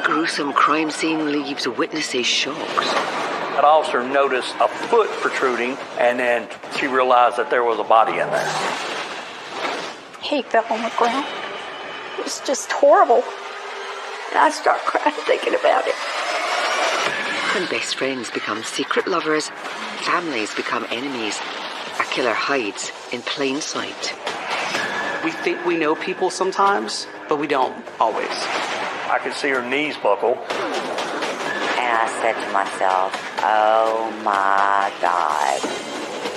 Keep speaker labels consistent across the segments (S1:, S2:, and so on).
S1: gruesome crime scene leaves witnesses shocked.
S2: An officer noticed a foot protruding, and then she realized that there was a body in there.
S3: He fell on the ground. It was just horrible. And I start crying thinking about it.
S1: When best friends become secret lovers, families become enemies. A killer hides in plain sight.
S4: We think we know people sometimes, but we don't always.
S2: I could see her knees buckle.
S5: And I said to myself, oh my God.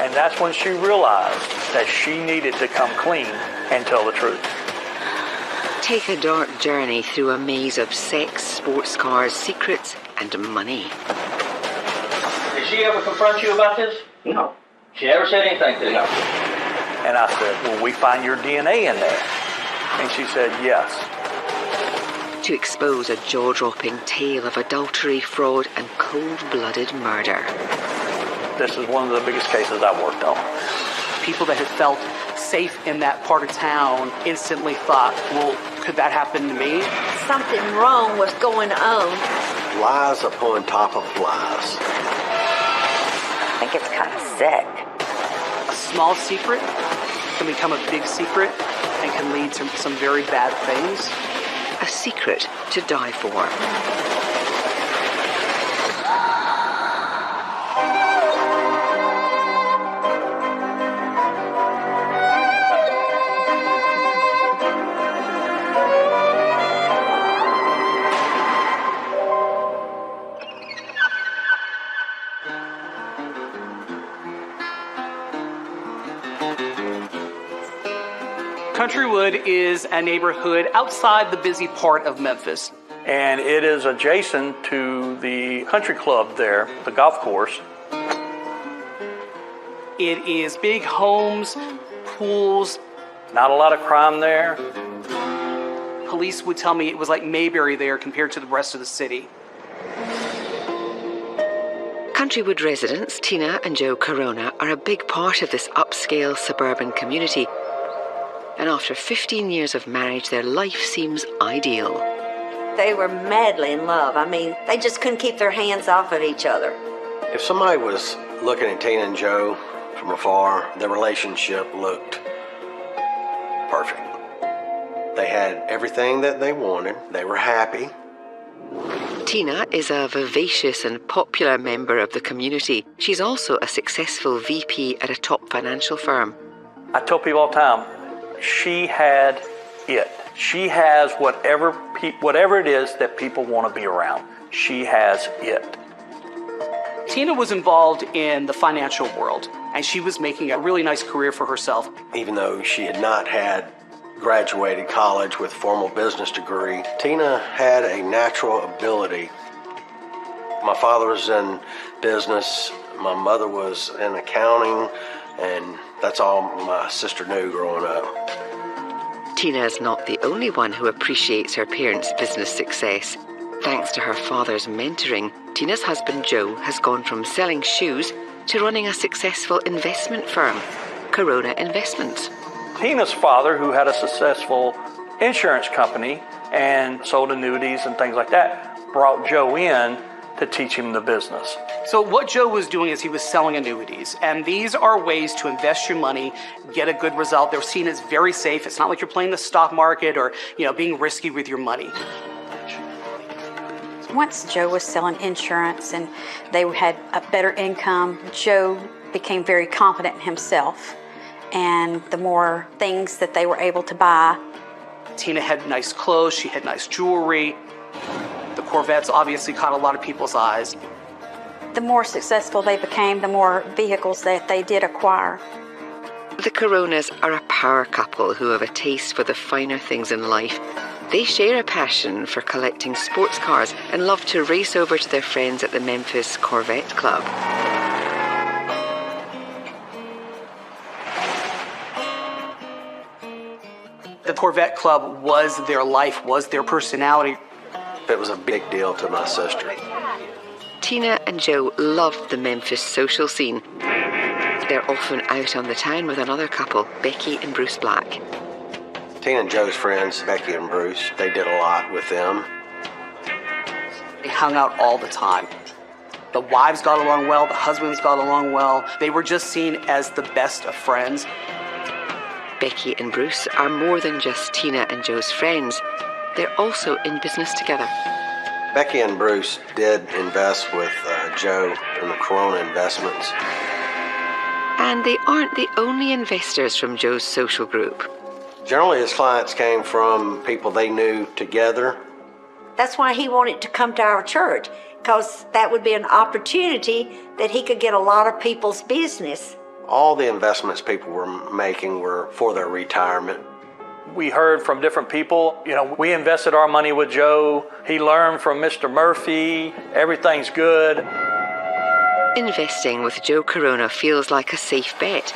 S2: And that's when she realized that she needed to come clean and tell the truth.
S1: Take a dark journey through a maze of sex, sports cars, secrets, and money.
S6: Did she ever confront you about this?
S5: No.
S6: She never said anything to you? No.
S2: And I said, will we find your DNA in there? And she said, yes.
S1: To expose a jaw-dropping tale of adultery, fraud, and cold-blooded murder.
S2: This is one of the biggest cases I've worked on.
S4: People that had felt safe in that part of town instantly thought, well, could that happen to me?
S3: Something wrong was going on.
S7: Lies upon top of lies.
S5: I think it's kind of sick.
S4: A small secret can become a big secret and can lead to some very bad things.
S1: A secret to die for.
S4: Countrywood is a neighborhood outside the busy part of Memphis.
S2: And it is adjacent to the country club there, the golf course.
S4: It is big homes, pools.
S2: Not a lot of crime there.
S4: Police would tell me it was like Mayberry there compared to the rest of the city.
S1: Countrywood residents Tina and Joe Corona are a big part of this upscale suburban community. And after 15 years of marriage, their life seems ideal.
S3: They were madly in love. I mean, they just couldn't keep their hands off of each other.
S7: If somebody was looking at Tina and Joe from afar, their relationship looked perfect. They had everything that they wanted. They were happy.
S1: Tina is a vivacious and popular member of the community. She's also a successful VP at a top financial firm.
S2: I tell people all the time, she had it. She has whatever it is that people want to be around. She has it.
S4: Tina was involved in the financial world, and she was making a really nice career for herself.
S7: Even though she had not had graduated college with a formal business degree, Tina had a natural ability. My father was in business. My mother was in accounting, and that's all my sister knew growing up.
S1: Tina is not the only one who appreciates her parents' business success. Thanks to her father's mentoring, Tina's husband Joe has gone from selling shoes to running a successful investment firm, Corona Investments.
S2: Tina's father, who had a successful insurance company and sold annuities and things like that, brought Joe in to teach him the business.
S4: So what Joe was doing is he was selling annuities, and these are ways to invest your money, get a good result. They're seen as very safe. It's not like you're playing the stock market or, being risky with your money.
S3: Once Joe was selling insurance and they had a better income, Joe became very confident in himself. And the more things that they were able to buy.
S4: Tina had nice clothes, she had nice jewelry. The Corvettes obviously caught a lot of people's eyes.
S3: The more successful they became, the more vehicles that they did acquire.
S1: The Coronas are a power couple who have a taste for the finer things in life. They share a passion for collecting sports cars and love to race over to their friends at the Memphis Corvette Club.
S4: The Corvette Club was their life, was their personality.
S7: It was a big deal to my sister.
S1: Tina and Joe loved the Memphis social scene. They're often out on the town with another couple, Becky and Bruce Black.
S7: Tina and Joe's friends, Becky and Bruce, they did a lot with them.
S4: hung out all the time. The wives got along well, the husbands got along well. They were just seen as the best of friends.
S1: Becky and Bruce are more than just Tina and Joe's friends. They're also in business together.
S7: Becky and Bruce did invest with Joe in the Corona investments.
S1: And they aren't the only investors from Joe's social group.
S7: Generally, his clients came from people they knew together.
S8: That's why he wanted to come to our church, because that would be an opportunity that he could get a lot of people's business.
S7: All the investments people were making were for their retirement.
S2: We heard from different people. We invested our money with Joe. He learned from Mr. Murphy. Everything's good.
S1: Investing with Joe Corona feels like a safe bet.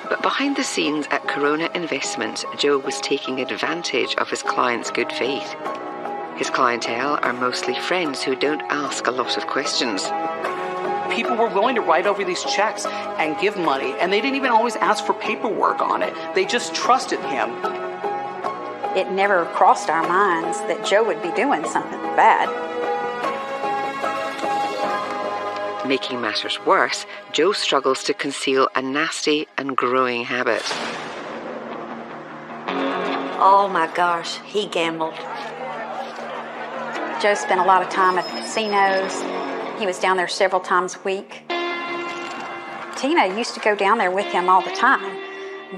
S1: But behind the scenes at Corona Investments, Joe was taking advantage of his clients' good faith. His clientele are mostly friends who don't ask a lot of questions.
S4: People were willing to write over these checks and give money, and they didn't even always ask for paperwork on it. They just trusted him.
S3: It never crossed our minds that Joe would be doing something bad.
S1: Making matters worse, Joe struggles to conceal a nasty and growing habit.
S8: Oh my gosh, he gambled.
S3: Joe spent a lot of time at the casinos. He was down there several times a week. Tina used to go down there with him all the time,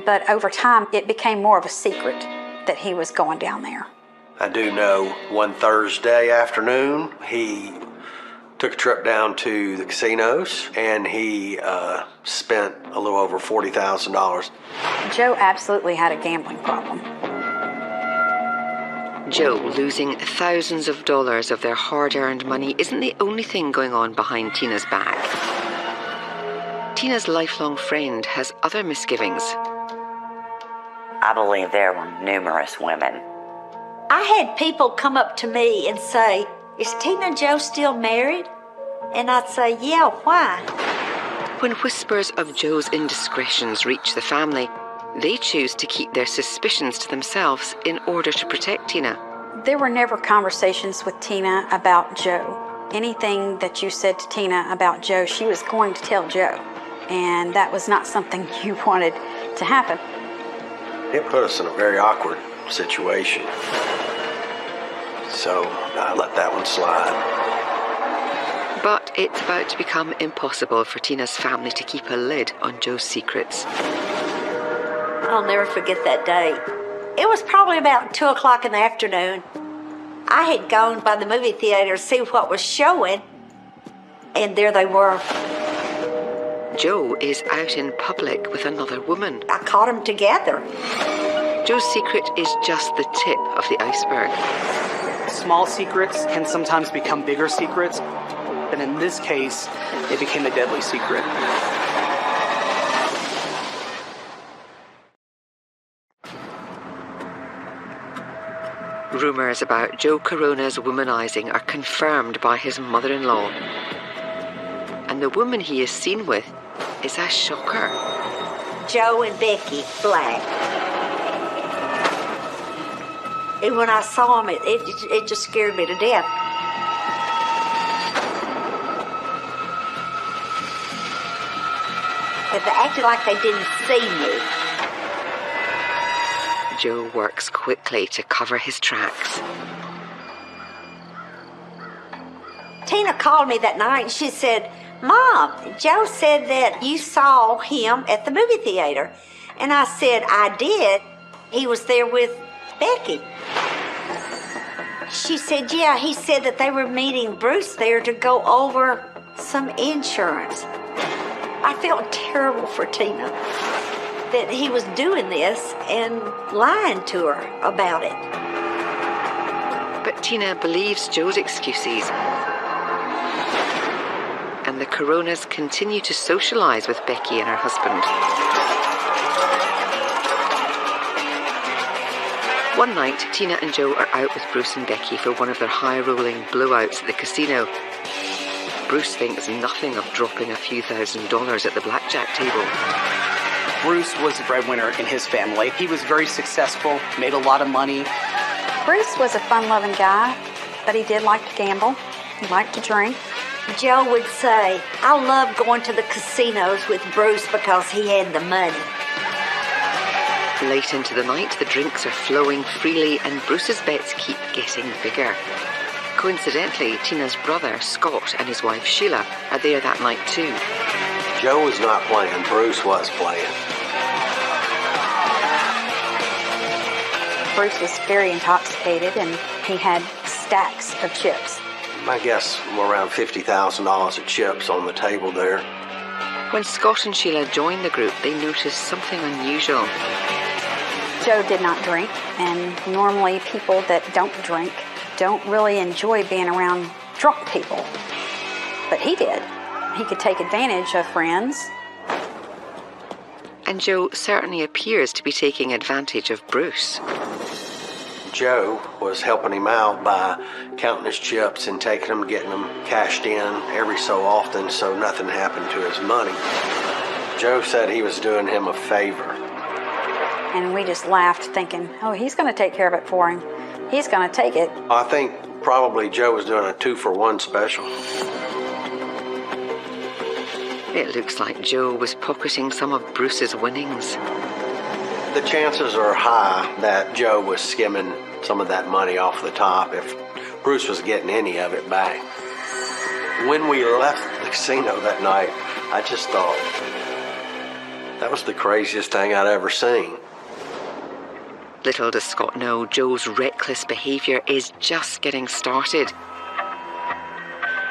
S3: but over time it became more of a secret that he was going down there.
S7: I do know one Thursday afternoon, he took a trip down to the casinos, and he spent a little over $40,000.
S3: Joe absolutely had a gambling problem.
S1: Joe losing thousands of dollars of their hard-earned money isn't the only thing going on behind Tina's back. Tina's lifelong friend has other misgivings.
S5: I believe there were numerous women.
S8: I had people come up to me and say, "Is Tina and Joe still married?" And I'd say, "Yeah, why?"
S1: When whispers of Joe's indiscretions reach the family, they choose to keep their suspicions to themselves in order to protect Tina.
S3: There were never conversations with Tina about Joe. Anything that you said to Tina about Joe, she was going to tell Joe. And that was not something you wanted to happen.
S7: It put us in a very awkward situation. So I let that one slide.
S1: But it's about to become impossible for Tina's family to keep a lid on Joe's secrets.
S8: I'll never forget that day. It was probably about 2 o'clock in the afternoon. I had gone by the movie theater to see what was showing, and there they were.
S1: Joe is out in public with another woman.
S8: I caught them together.
S1: Joe's secret is just the tip of the iceberg.
S4: Small secrets can sometimes become bigger secrets, and in this case, it became a deadly secret.
S1: Rumours about Joe Corona's womanizing are confirmed by his mother-in-law. And the woman he is seen with is a shocker.
S8: Joe and Becky Black. And when I saw them, it just scared me to death. And they acted like they didn't see me.
S1: Joe works quickly to cover his tracks.
S8: Tina called me that night and she said, "Mom, Joe said that you saw him at the movie theater." And I said, "I did. He was there with Becky." She said, "Yeah, he said that they were meeting Bruce there to go over some insurance." I felt terrible for Tina that he was doing this and lying to her about it.
S1: But Tina believes Joe's excuses. And the Coronas continue to socialise with Becky and her husband. One night, Tina and Joe are out with Bruce and Becky for one of their high-rolling blowouts at the casino. Bruce thinks nothing of dropping a few $1,000s at the blackjack table.
S4: Bruce was the breadwinner in his family. He was very successful, made a lot of money.
S3: Bruce was a fun-loving guy, but he did like to gamble. He liked to drink.
S8: Joe would say, I love going to the casinos with Bruce because he had the money.
S1: Late into the night, the drinks are flowing freely and Bruce's bets keep getting bigger. Coincidentally, Tina's brother, Scott, and his wife, Sheila, are there that night too.
S7: Joe was not playing, Bruce was playing.
S3: Bruce was very intoxicated and he had stacks of chips.
S7: I guess around $50,000 of chips on the table there.
S1: When Scott and Sheila joined the group, they noticed something unusual.
S3: Joe did not drink, and normally people that don't drink don't really enjoy being around drunk people. But he did. He could take advantage of friends.
S1: And Joe certainly appears to be taking advantage of Bruce.
S7: Joe was helping him out by counting his chips and taking them, getting them cashed in every so often so nothing happened to his money. Joe said he was doing him a favor.
S3: And we just laughed, thinking, oh, he's going to take care of it for him. He's going to take it.
S7: I think probably Joe was doing a 2-for-1 special.
S1: It looks like Joe was pocketing some of Bruce's winnings.
S7: The chances are high that Joe was skimming some of that money off the top if Bruce was getting any of it back. When we left the casino that night, I just thought, that was the craziest thing I'd ever seen.
S1: Little does Scott know, Joe's reckless behaviour is just getting started.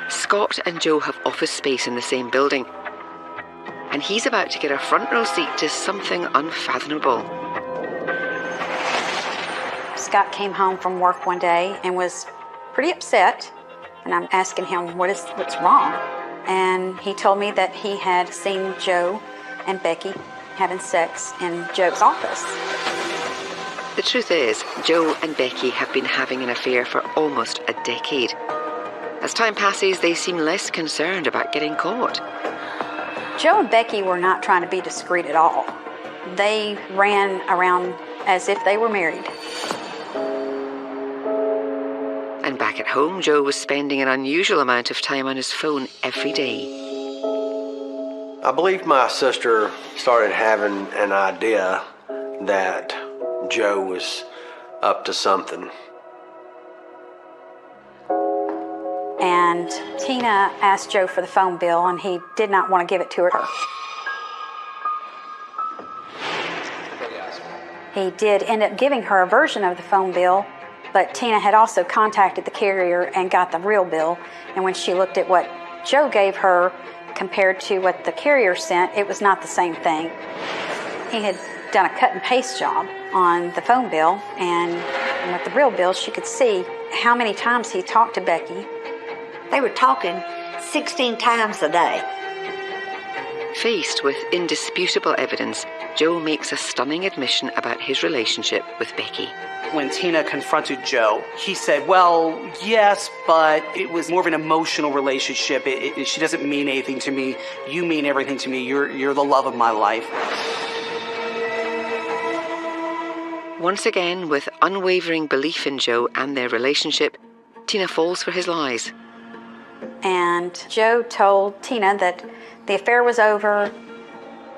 S1: Scott and Joe have office space in the same building, and he's about to get a front row seat to something unfathomable.
S3: Scott came home from work one day and was pretty upset, and I'm asking him what's wrong. And he told me that he had seen Joe and Becky having sex in Joe's office.
S1: The truth is, Joe and Becky have been having an affair for almost a decade. As time passes, they seem less concerned about getting caught.
S3: Joe and Becky were not trying to be discreet at all. They ran around as if they were married.
S1: And back at home, Joe was spending an unusual amount of time on his phone every day.
S7: I believe my sister started having an idea that Joe was up to something.
S3: And Tina asked Joe for the phone bill, and he did not want to give it to her. He did end up giving her a version of the phone bill, but Tina had also contacted the carrier and got the real bill. And when she looked at what Joe gave her compared to what the carrier sent, it was not the same thing. He had done a cut and paste job on the phone bill, and with the real bill, she could see how many times he talked to Becky.
S8: They were talking 16 times a day.
S1: Faced with indisputable evidence, Joe makes a stunning admission about his relationship with Becky.
S4: When Tina confronted Joe, he said, well, yes, but it was more of an emotional relationship. She doesn't mean anything to me. You mean everything to me. You're the love of my life.
S1: Once again, with unwavering belief in Joe and their relationship, Tina falls for his lies.
S3: And Joe told Tina that the affair was over.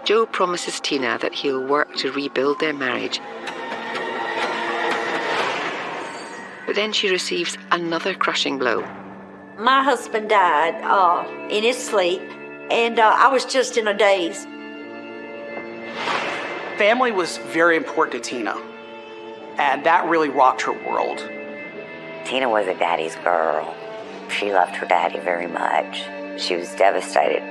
S1: Joe promises Tina that he'll work to rebuild their marriage. But then she receives another crushing blow.
S8: My husband died in his sleep, and I was just in a daze.
S4: Family was very important to Tina, and that really rocked her world.
S5: Tina was a daddy's girl. She loved her daddy very much. She was devastated.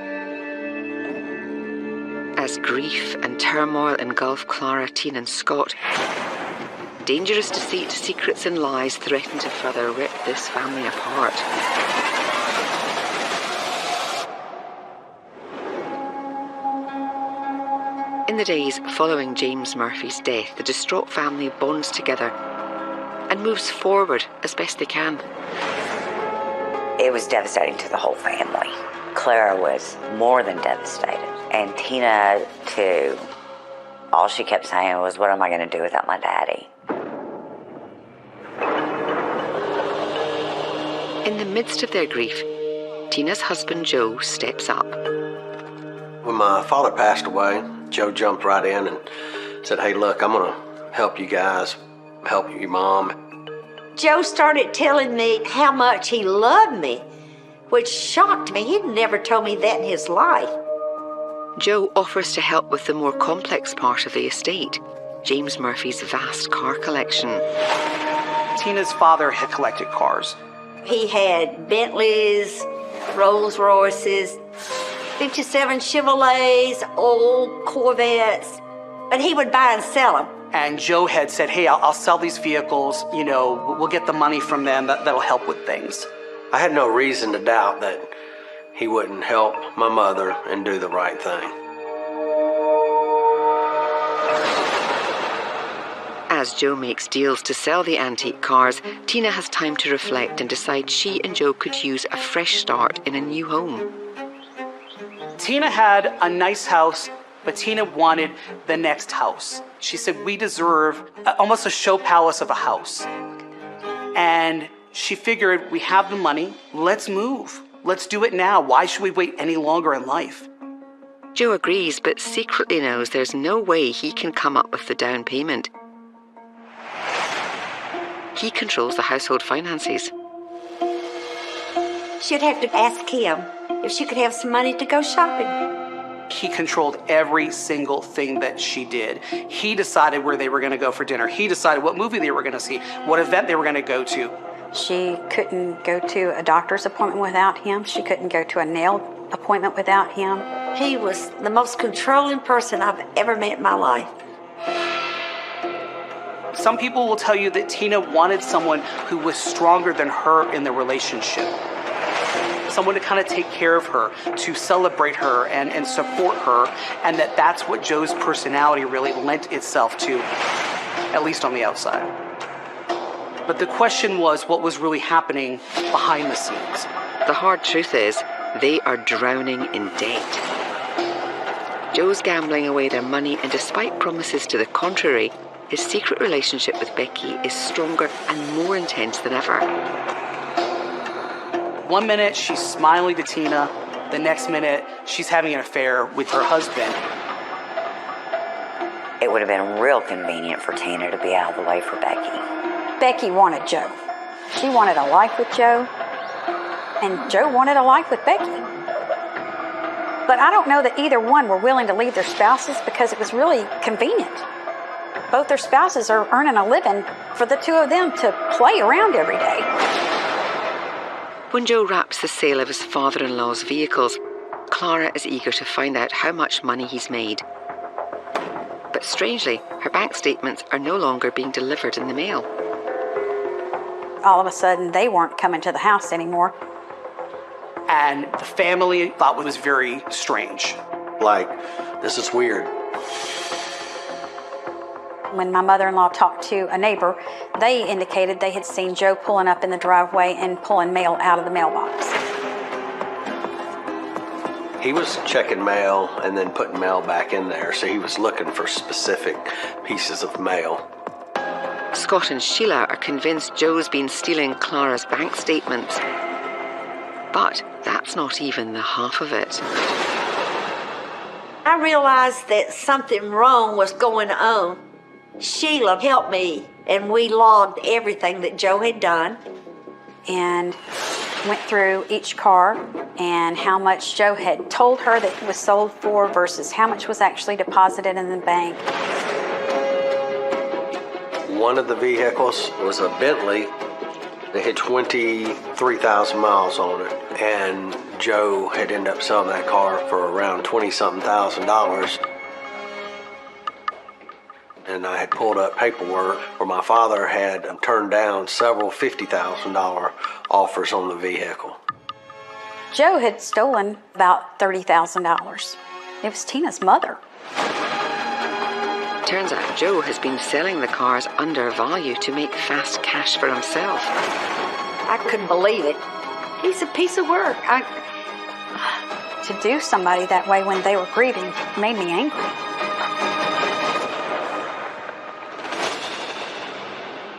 S1: As grief and turmoil engulf Clara, Tina and Scott, dangerous deceit, secrets and lies threaten to further rip this family apart. In the days following James Murphy's death, the distraught family bonds together and moves forward as best they can.
S5: It was devastating to the whole family. Clara was more than devastated. And Tina, too. All she kept saying was, what am I going to do without my daddy?
S1: In the midst of their grief, Tina's husband Joe steps up.
S7: When my father passed away, Joe jumped right in and said, "Hey, look, I'm going to help you guys, help your mom."
S8: Joe started telling me how much he loved me, which shocked me. He'd never told me that in his life.
S1: Joe offers to help with the more complex part of the estate, James Murphy's vast car collection.
S4: Tina's father had collected cars.
S8: He had Bentleys, Rolls Royces, 57 Chevrolets, old Corvettes, but he would buy and sell them.
S4: And Joe had said, hey, I'll sell these vehicles, we'll get the money from them, that'll help with things.
S7: I had no reason to doubt that he wouldn't help my mother and do the right thing.
S1: As Joe makes deals to sell the antique cars, Tina has time to reflect and decide she and Joe could use a fresh start in a new home.
S4: Tina had a nice house, but Tina wanted the next house. She said, we deserve almost a show palace of a house. And she figured, we have the money, let's move. Let's do it now. Why should we wait any longer in life?
S1: Joe agrees, but secretly knows there's no way he can come up with the down payment. He controls the household finances.
S8: She'd have to ask him if she could have some money to go shopping.
S4: He controlled every single thing that she did. He decided where they were going to go for dinner. He decided what movie they were going to see, what event they were going to go to.
S3: She couldn't go to a doctor's appointment without him. She couldn't go to a nail appointment without him.
S8: He was the most controlling person I've ever met in my life.
S4: Some people will tell you that Tina wanted someone who was stronger than her in the relationship. Someone to kind of take care of her, to celebrate her and support her, and that's what Joe's personality really lent itself to, at least on the outside. But the question was, what was really happening behind the scenes?
S1: The hard truth is, they are drowning in debt. Joe's gambling away their money, and despite promises to the contrary, his secret relationship with Becky is stronger and more intense than ever.
S4: One minute, she's smiling to Tina. The next minute, she's having an affair with her husband.
S5: It would have been real convenient for Tina to be out of the way for Becky.
S3: Becky wanted Joe. She wanted a life with Joe, and Joe wanted a life with Becky. But I don't know that either one were willing to leave their spouses because it was really convenient. Both their spouses are earning a living for the two of them to play around every day.
S1: When Joe wraps the sale of his father-in-law's vehicles, Clara is eager to find out how much money he's made. But strangely, her bank statements are no longer being delivered in the mail.
S3: All of a sudden, they weren't coming to the house anymore.
S4: And the family thought it was very strange.
S7: Like, this is weird.
S3: When my mother-in-law talked to a neighbor, they indicated they had seen Joe pulling up in the driveway and pulling mail out of the mailbox.
S7: He was checking mail and then putting mail back in there, so he was looking for specific pieces of mail.
S1: Scott and Sheila are convinced Joe's been stealing Clara's bank statements. But that's not even the half of it.
S8: I realized that something wrong was going on. Sheila helped me, and we logged everything that Joe had done.
S3: And went through each car and how much Joe had told her that it was sold for versus how much was actually deposited in the bank.
S7: One of the vehicles was a Bentley that had 23,000 miles on it, and Joe had ended up selling that car for around $20-something thousand. And I had pulled up paperwork where my father had turned down several $50,000 offers on the vehicle.
S3: Joe had stolen about $30,000. It was Tina's mother.
S1: Turns out Joe has been selling the cars under value to make fast cash for himself.
S8: I couldn't believe it. He's a piece of work.
S3: To do somebody that way when they were grieving made me angry.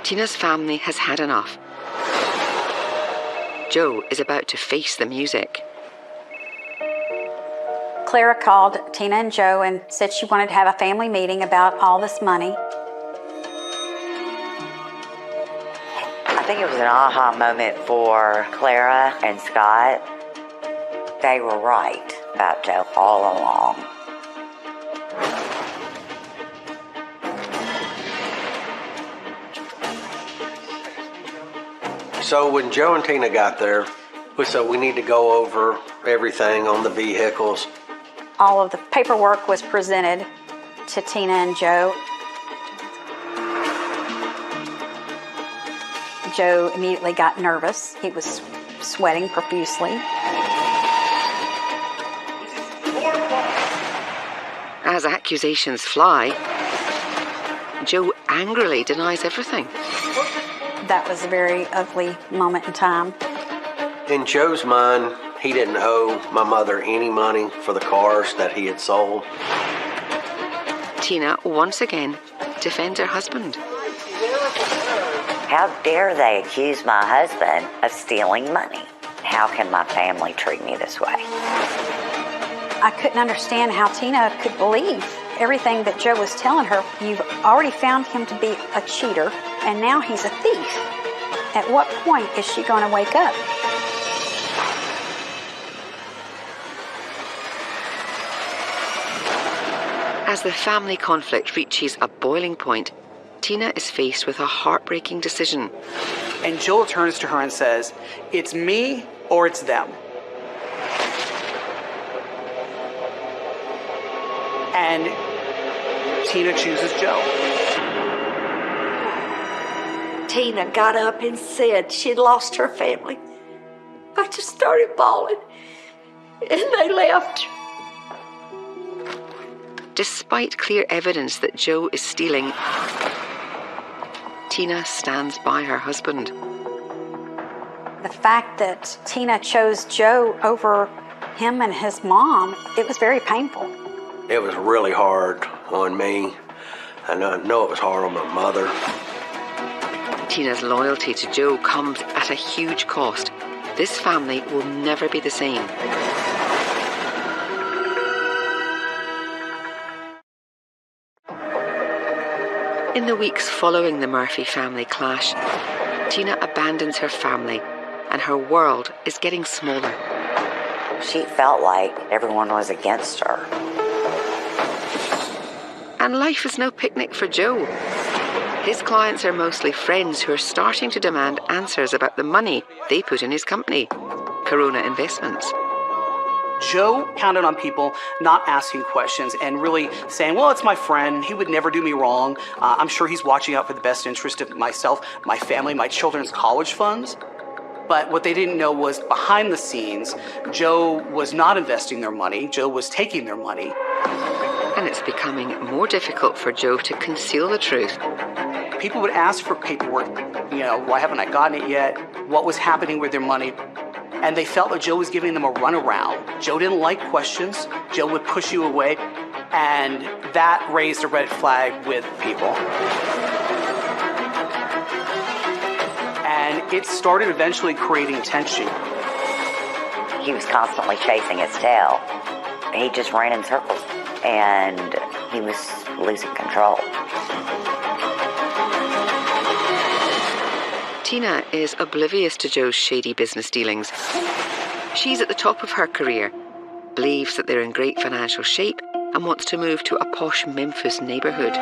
S3: Tina's
S1: family has had enough. Joe is about to face the music.
S3: Clara called Tina and Joe and said she wanted to have a family meeting about all this money.
S5: I think it was an aha moment for Clara and Scott. They were right about Joe all along.
S7: So when Joe and Tina got there, we said we need to go over everything on the vehicles.
S3: All of the paperwork was presented to Tina and Joe. Joe immediately got nervous. He was sweating profusely.
S1: As accusations fly, Joe angrily denies everything.
S3: That was a very ugly moment in time.
S7: In Joe's mind, he didn't owe my mother any money for the cars that he had sold.
S1: Tina once again defends her husband.
S5: How dare they accuse my husband of stealing money? How can my family treat me this way?
S3: I couldn't understand how Tina could believe everything that Joe was telling her. You've already found him to be a cheater, and now he's a thief. At what point is she going to wake up?
S1: As the family conflict reaches a boiling point, Tina is faced with a heartbreaking decision.
S4: And Joel turns to her and says, "It's me or it's them." And Tina chooses Joe.
S8: Tina got up and said she'd lost her family. I just started bawling, and they left.
S1: Despite clear evidence that Joe is stealing, Tina stands by her husband.
S3: The fact that Tina chose Joe over him and his mom, it was very painful.
S7: It was really hard on me. I know it was hard on my mother.
S1: Tina's loyalty to Joe comes at a huge cost. This family will never be the same. In the weeks following the Murphy family clash, Tina abandons her family and her world is getting smaller.
S5: She felt like everyone was against her.
S1: And life is no picnic for Joe. His clients are mostly friends who are starting to demand answers about the money they put in his company, Corona Investments.
S4: Joe counted on people not asking questions and really saying, well, it's my friend. He would never do me wrong. I'm sure he's watching out for the best interest of myself, my family, my children's college funds. But what they didn't know was behind the scenes, Joe was not investing their money. Joe was taking their money.
S1: And it's becoming more difficult for Joe to conceal the truth.
S4: People would ask for paperwork. Why haven't I gotten it yet? What was happening with their money? And they felt that Joe was giving them a runaround. Joe didn't like questions. Joe would push you away. And that raised a red flag with people. And it started eventually creating tension.
S5: He was constantly chasing his tail. He just ran in circles, and he was losing control.
S1: Tina is oblivious to Joe's shady business dealings. She's at the top of her career, believes that they're in great financial shape, and wants to move to a posh Memphis neighborhood.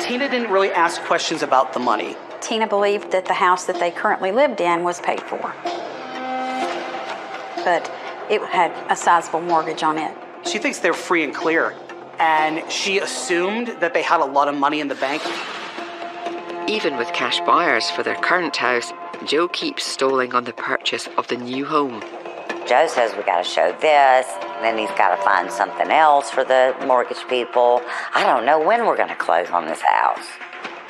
S4: Tina didn't really ask questions about the money.
S3: Tina believed that the house that they currently lived in was paid for. But it had a sizable mortgage on it.
S4: She thinks they're free and clear. And she assumed that they had a lot of money in the bank.
S1: Even with cash buyers for their current house, Joe keeps stalling on the purchase of the new home.
S5: Joe says we got to show this, then he's got to find something else for the mortgage people. I don't know when we're going to close on this house.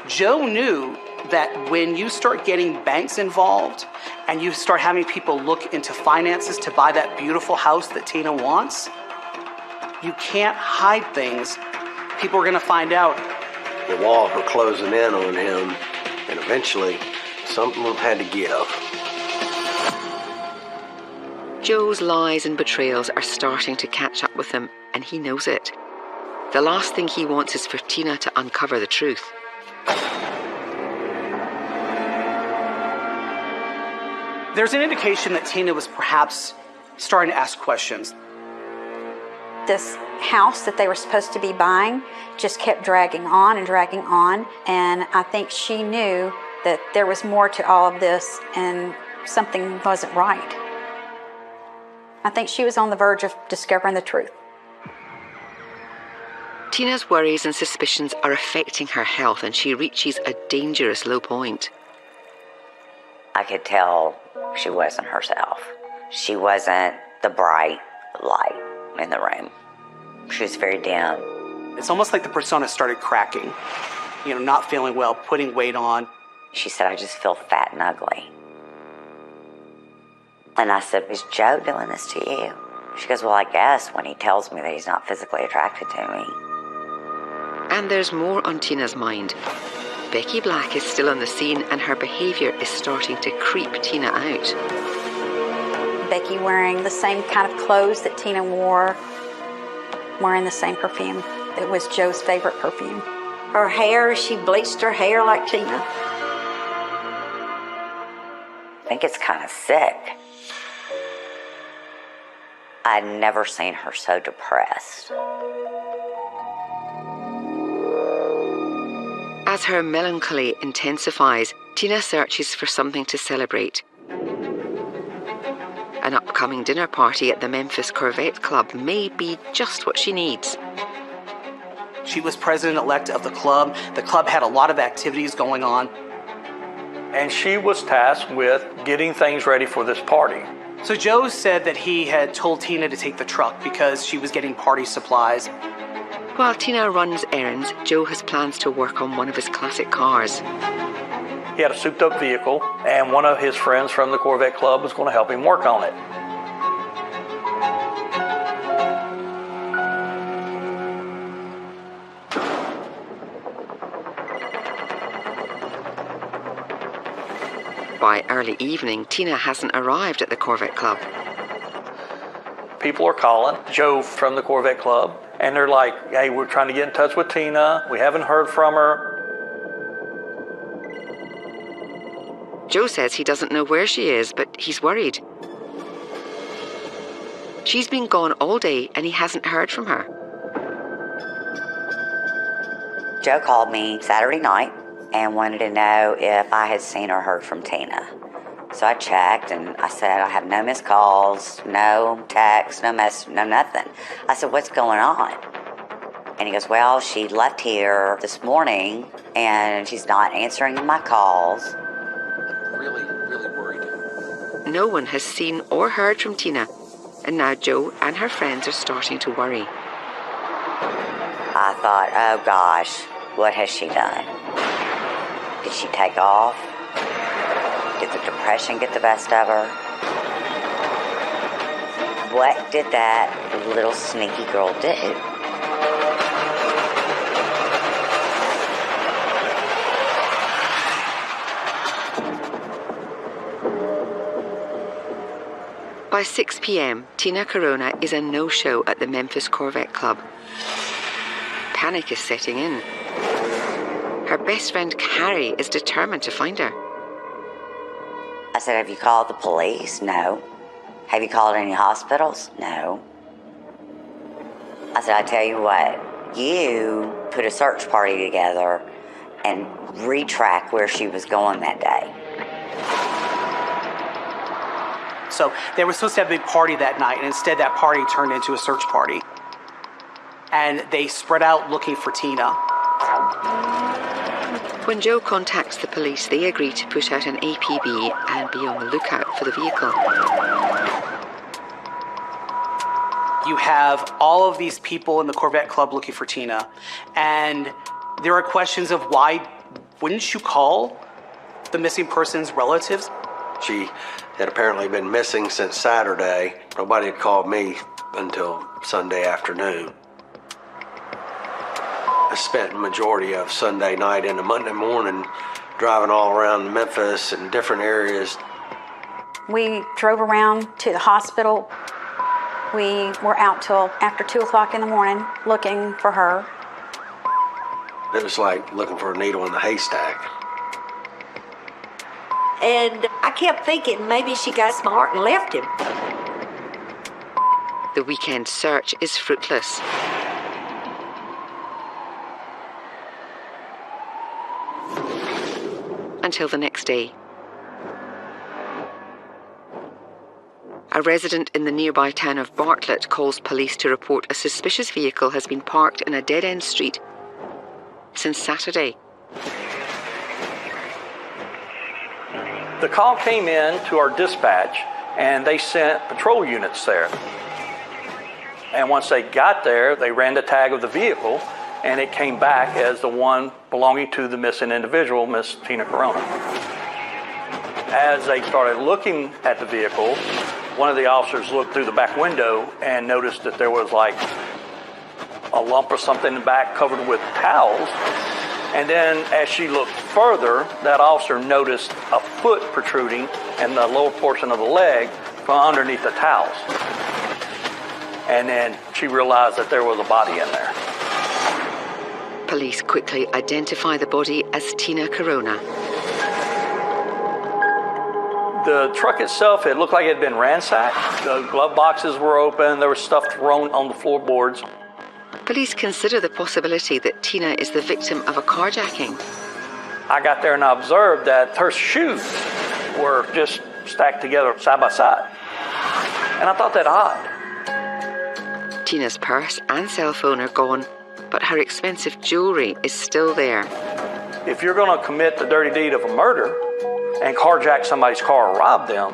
S4: Joe knew that when you start getting banks involved and you start having people look into finances to buy that beautiful house that Tina wants, you can't hide things. People are going to find out.
S7: The walls were closing in on him, and eventually something had to give.
S1: Joe's lies and betrayals are starting to catch up with him, and he knows it. The last thing he wants is for Tina to uncover the truth.
S4: There's an indication that Tina was perhaps starting to ask questions.
S3: This house that they were supposed to be buying just kept dragging on, and I think she knew that there was more to all of this and something wasn't right. I think she was on the verge of discovering the truth.
S1: Tina's worries and suspicions are affecting her health, and she reaches a dangerous low point.
S5: I could tell she wasn't herself. She wasn't the bright light in the room. She was very dim.
S4: It's almost like the persona started cracking. Not feeling well, putting weight on.
S5: She said, I just feel fat and ugly. And I said, is Joe doing this to you? She goes, well, I guess when he tells me that he's not physically attracted to me.
S1: And there's more on Tina's mind. Becky Black is still on the scene, and her behaviour is starting to creep Tina out.
S3: Becky wearing the same kind of clothes that Tina wore, wearing the same perfume. It was Joe's favorite perfume.
S8: Her hair, she bleached her hair like Tina.
S5: I think it's kind of sick. I'd never seen her so depressed.
S1: As her melancholy intensifies, Tina searches for something to celebrate. An upcoming dinner party at the Memphis Corvette Club may be just what she needs.
S4: She was president-elect of the club. The club had a lot of activities going on.
S2: And she was tasked with getting things ready for this party.
S4: So Joe said that he had told Tina to take the truck because she was getting party supplies.
S1: While Tina runs errands, Joe has plans to work on one of his classic cars.
S2: He had a souped-up vehicle, and one of his friends from the Corvette Club was going to help him work on it.
S1: By early evening, Tina hasn't arrived at the Corvette Club.
S2: People are calling Joe from the Corvette Club, and they're like, hey, we're trying to get in touch with Tina. We haven't heard from her.
S1: Joe says he doesn't know where she is, but he's worried. She's been gone all day, and he hasn't heard from her.
S5: Joe called me Saturday night and wanted to know if I had seen or heard from Tina. So I checked, and I said, I have no missed calls, no texts, no message, no nothing. I said, what's going on? And he goes, well, she left here this morning, and she's not answering my calls.
S7: Really worried.
S1: No one has seen or heard from Tina, and now Joe and her friends are starting to worry.
S5: I thought, oh gosh, what has she done? Did she take off? Did the depression get the best of her? What did that little sneaky girl do?
S1: By 6 p.m, Tina Corona is a no-show at the Memphis Corvette Club. Panic is setting in. Her best friend Carrie is determined to find her.
S5: I said, have you called the police? No. Have you called any hospitals? No. I said, I tell you what, you put a search party together and retrack where she was going that day.
S4: So they were supposed to have a big party that night, and instead that party turned into a search party. And they spread out looking for Tina.
S1: When Joe contacts the police, they agree to put out an APB and be on the lookout for the vehicle.
S4: You have all of these people in the Corvette Club looking for Tina, and there are questions of why wouldn't you call the missing person's relatives?
S7: She had apparently been missing since Saturday. Nobody had called me until Sunday afternoon. I spent the majority of Sunday night into Monday morning driving all around Memphis and different areas
S3: We drove around to the hospital. We were out till after 2 o'clock in the morning looking for her.
S7: It was like looking for a needle in the haystack.
S8: And I kept thinking maybe she got smart and left him.
S1: The weekend search is fruitless. Until the next day. A resident in the nearby town of Bartlett calls police to report a suspicious vehicle has been parked in a dead-end street since Saturday.
S2: The call came in to our dispatch, and they sent patrol units there. And once they got there, they ran the tag of the vehicle, and it came back as the one belonging to the missing individual, Miss Tina Corona. As they started looking at the vehicle, one of the officers looked through the back window and noticed that there was like a lump or something in the back covered with towels. And then as she looked further, that officer noticed a foot protruding and the lower portion of the leg from underneath the towels. And then she realized that there was a body in there.
S1: Police quickly identify the body as Tina Corona.
S2: The truck itself, it looked like it had been ransacked. The glove boxes were open. There was stuff thrown on the floorboards.
S1: Police consider the possibility that Tina is the victim of a carjacking.
S2: I got there and I observed that her shoes were just stacked together side by side. And I thought that odd.
S1: Tina's purse and cell phone are gone, but her expensive jewellery is still there.
S2: If you're going to commit the dirty deed of a murder and carjack somebody's car or rob them,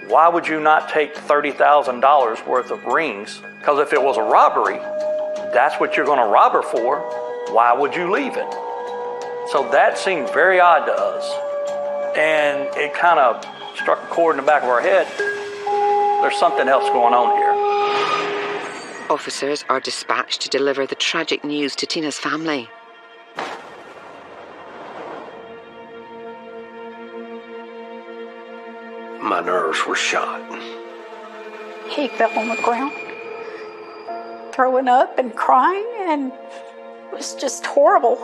S2: why would you not take $30,000 worth of rings? Because if it was a robbery, that's what you're going to rob her for. Why would you leave it? So that seemed very odd to us. And it kind of struck a chord in the back of our head. There's something else going on here.
S1: Officers are dispatched to deliver the tragic news to Tina's family.
S7: My nerves were shot.
S3: He fell on the ground, throwing up and crying, and it was just horrible.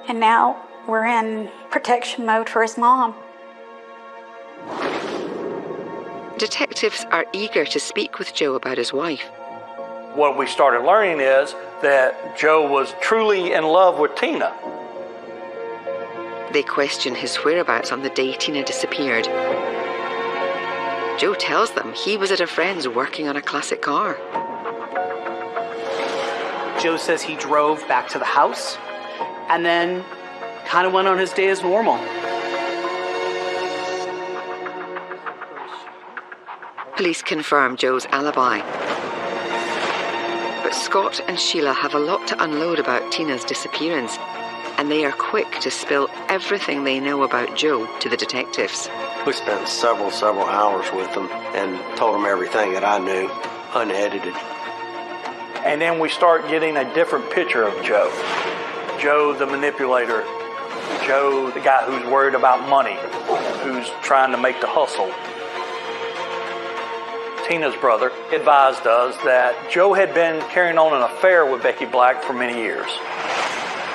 S3: And now we're in protection mode for his mom.
S1: Detectives are eager to speak with Joe about his wife.
S2: What we started learning is that Joe was truly in love with Tina.
S1: They question his whereabouts on the day Tina disappeared. Joe tells them he was at a friend's working on a classic car.
S4: Joe says he drove back to the house and then kind of went on his day as normal.
S1: Police confirm Joe's alibi. But Scott and Sheila have a lot to unload about Tina's disappearance, and they are quick to spill everything they know about Joe to the detectives.
S7: We spent several hours with them and told them everything that I knew, unedited.
S2: And then we start getting a different picture of Joe. Joe the manipulator. Joe the guy who's worried about money, who's trying to make the hustle. Tina's brother advised us that Joe had been carrying on an affair with Becky Black for many years.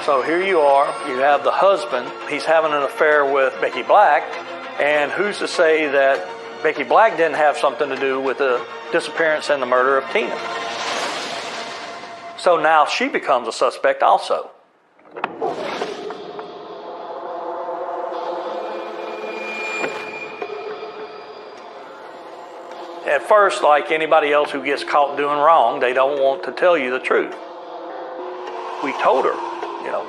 S2: So here you are, you have the husband, he's having an affair with Becky Black, and who's to say that Becky Black didn't have something to do with the disappearance and the murder of Tina? So now she becomes a suspect also. At first, like anybody else who gets caught doing wrong, they don't want to tell you the truth. We told her,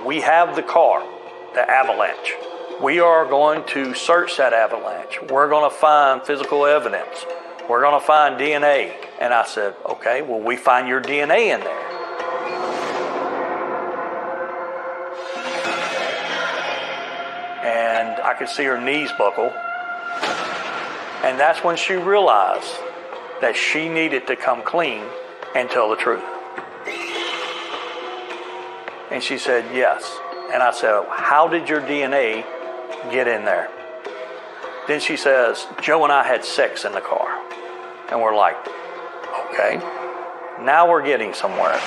S2: we have the car, the Avalanche. We are going to search that Avalanche. We're going to find physical evidence. We're going to find DNA. And I said, okay, well, we find your DNA in there. And I could see her knees buckle. And that's when she realized that she needed to come clean and tell the truth. And she said, yes. And I said, how did your DNA get in there? Then she says, Joe and I had sex in the car. And we're like, okay, now we're getting somewhere.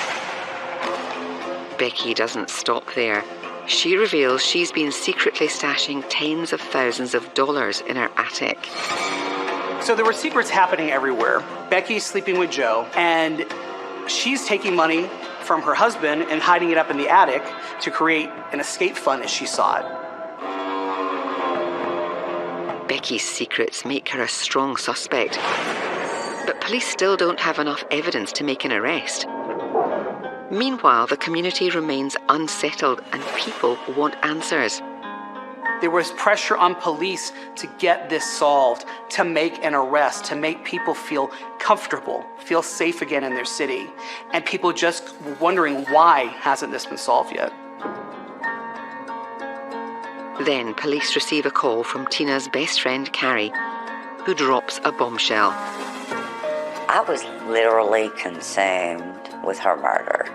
S1: Becky doesn't stop there. She reveals she's been secretly stashing tens of thousands of dollars in her attic.
S4: So there were secrets happening everywhere. Becky's sleeping with Joe, and she's taking money from her husband and hiding it up in the attic to create an escape fund as she saw it.
S1: Becky's secrets make her a strong suspect, but police still don't have enough evidence to make an arrest. Meanwhile, the community remains unsettled and people want answers.
S4: There was pressure on police to get this solved, to make an arrest, to make people feel comfortable, feel safe again in their city. And people just were wondering, why hasn't this been solved yet?
S1: Then police receive a call from Tina's best friend, Carrie, who drops a bombshell.
S5: I was literally consumed with her murder.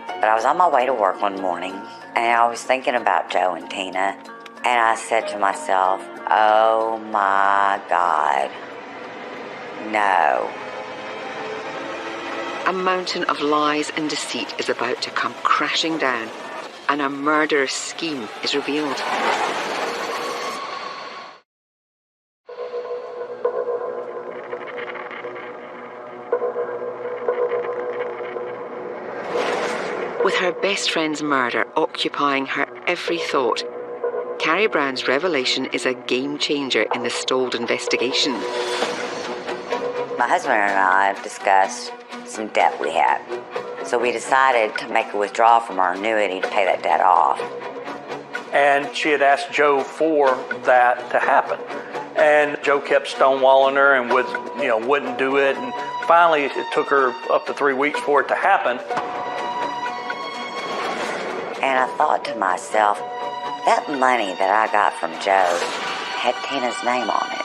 S5: But I was on my way to work one morning, and I was thinking about Joe and Tina, and I said to myself, oh my God, no.
S1: A mountain of lies and deceit is about to come crashing down, and a murderous scheme is revealed. With her best friend's murder occupying her every thought, Carrie Brown's revelation is a game changer in the stalled investigation.
S5: My husband and I discussed some debt we had. So we decided to make a withdrawal from our annuity to pay that debt off.
S2: And she had asked Joe for that to happen. And Joe kept stonewalling her and wouldn't do it. And finally, it took her up to 3 weeks for it to happen.
S5: And I thought to myself, that money that I got from Joe had Tina's name on it.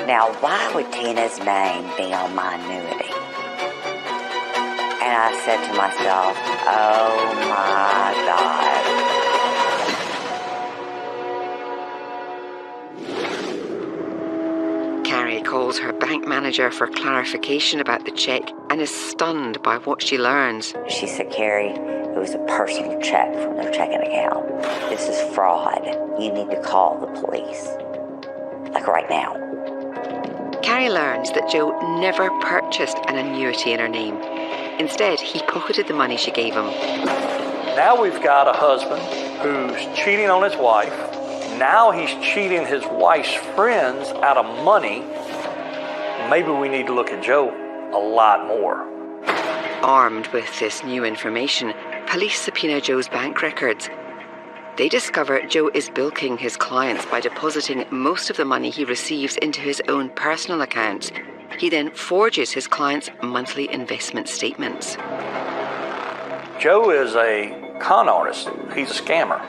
S5: Now, why would Tina's name be on my annuity? And I said to myself, oh my God.
S1: Carrie calls her bank manager for clarification about the check and is stunned by what she learns.
S5: She said, Carrie, it was a personal check from their checking account. This is fraud. You need to call the police. Like right now.
S1: Carrie learns that Joe never purchased an annuity in her name. Instead, he pocketed the money she gave him.
S2: Now we've got a husband who's cheating on his wife. Now he's cheating his wife's friends out of money. Maybe we need to look at Joe a lot more.
S1: Armed with this new information, police subpoena Joe's bank records. They discover Joe is bilking his clients by depositing most of the money he receives into his own personal accounts. He then forges his clients' monthly investment statements.
S2: Joe is a con artist. He's a scammer.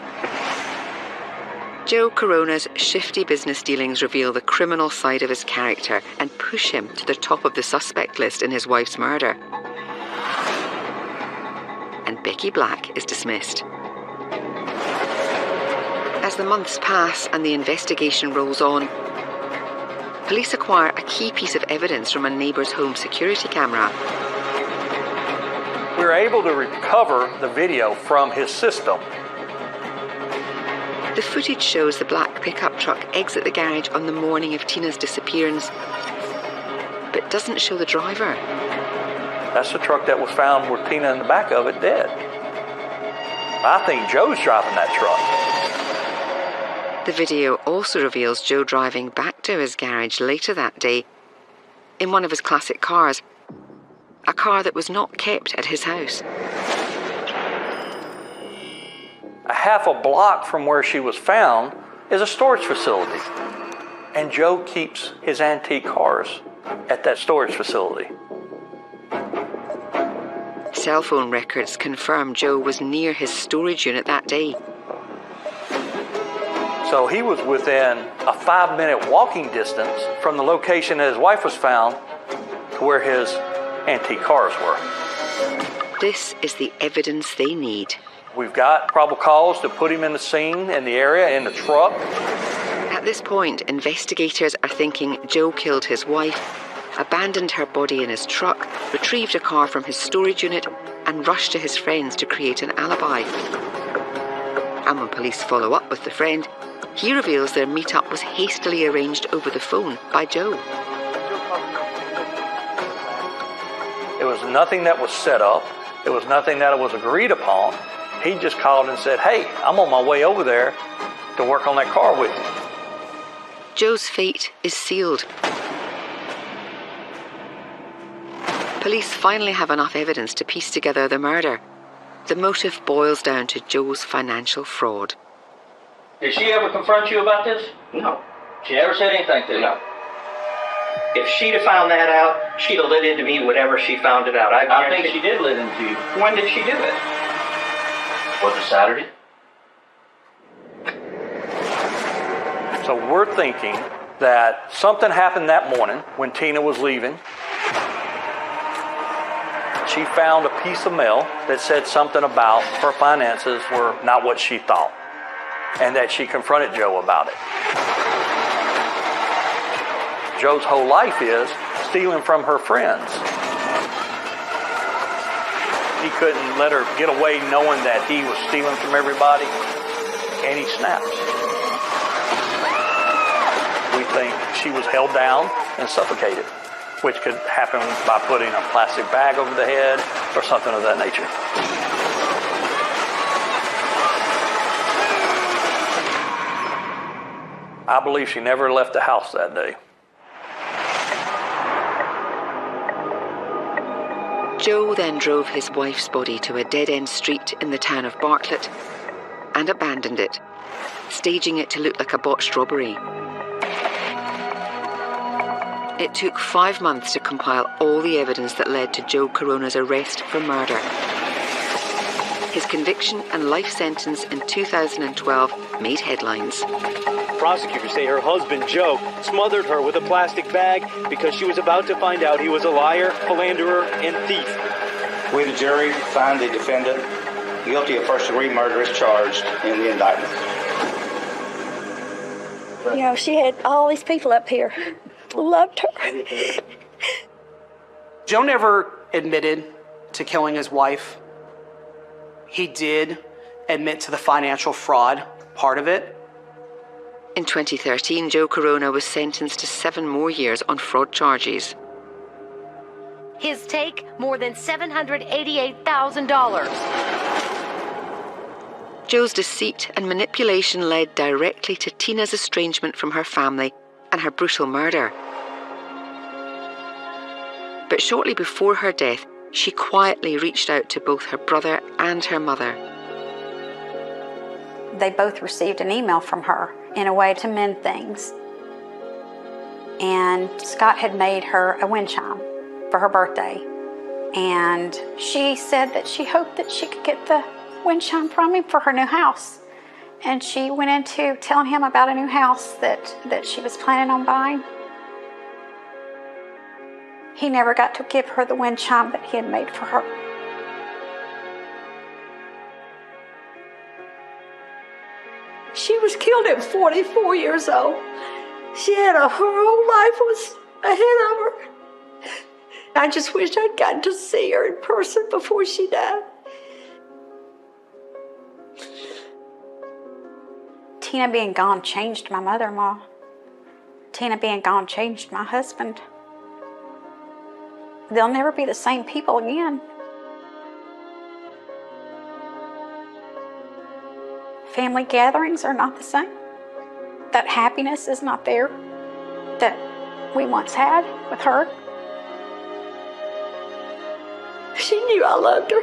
S1: Joe Corona's shifty business dealings reveal the criminal side of his character and push him to the top of the suspect list in his wife's murder. And Becky Black is dismissed. As the months pass and the investigation rolls on, police acquire a key piece of evidence from a neighbour's home security camera.
S2: We were able to recover the video from his system.
S1: The footage shows the black pickup truck exit the garage on the morning of Tina's disappearance, but doesn't show the driver.
S2: That's the truck that was found with Tina in the back of it dead. I think Joe's driving that truck.
S1: The video also reveals Joe driving back to his garage later that day in one of his classic cars, a car that was not kept at his house.
S2: A half a block from where she was found is a storage facility. And Joe keeps his antique cars at that storage facility.
S1: Cell phone records confirm Joe was near his storage unit that day.
S2: So he was within a 5-minute walking distance from the location that his wife was found to where his antique cars were.
S1: This is the evidence they need.
S2: We've got probable cause to put him in the scene, in the area, in the truck.
S1: At this point, investigators are thinking Joe killed his wife, abandoned her body in his truck, retrieved a car from his storage unit, and rushed to his friends to create an alibi. And when police follow up with the friend, he reveals their meetup was hastily arranged over the phone by Joe.
S2: It was nothing that was set up. It was nothing that was agreed upon. He just called and said, "Hey, I'm on my way over there to work on that car with you."
S1: Joe's fate is sealed. Police finally have enough evidence to piece together the murder. The motive boils down to Joe's financial fraud.
S6: Did she ever confront you about this?
S9: No.
S6: She never said anything to you?
S9: No. If she'd have found that out, she'd have let into me whatever she found it out.
S6: I think she did let into you.
S9: When did she do it?
S6: Was it Saturday?
S2: So we're thinking that something happened that morning when Tina was leaving. She found a piece of mail that said something about her finances were not what she thought, and that she confronted Joe about it. Joe's whole life is stealing from her friends. He couldn't let her get away knowing that he was stealing from everybody, and he snaps. We think she was held down and suffocated, which could happen by putting a plastic bag over the head or something of that nature. I believe she never left the house that day.
S1: Joe then drove his wife's body to a dead-end street in the town of Bartlett and abandoned it, staging it to look like a botched robbery. It took 5 months to compile all the evidence that led to Joe Corona's arrest for murder. His conviction and life sentence in 2012 made headlines.
S10: Prosecutors say her husband, Joe, smothered her with a plastic bag because she was about to find out he was a liar, philanderer, and thief.
S9: We, the jury, find the defendant guilty of first-degree murder as charged in the indictment.
S8: You know, she had all these people up here who loved her.
S4: Joe never admitted to killing his wife. He did admit to the financial fraud part of it.
S1: In 2013, Joe Corona was sentenced to 7 more years on fraud charges.
S11: His take, more than $788,000.
S1: Joe's deceit and manipulation led directly to Tina's estrangement from her family and her brutal murder. But shortly before her death, she quietly reached out to both her brother and her mother.
S3: They both received an email from her in a way to mend things. And Scott had made her a wind chime for her birthday. And she said that she hoped that she could get the wind chime from him for her new house. And she went into telling him about a new house that she was planning on buying. He never got to give her the wind chime that he had made for her.
S8: She was killed at 44 years old. She had her whole life was ahead of her. I just wished I'd gotten to see her in person before she died.
S3: Tina being gone changed my mother-in-law. Tina being gone changed my husband. They'll never be the same people again. Family gatherings are not the same. That happiness is not there that we once had with her.
S8: She knew I loved her.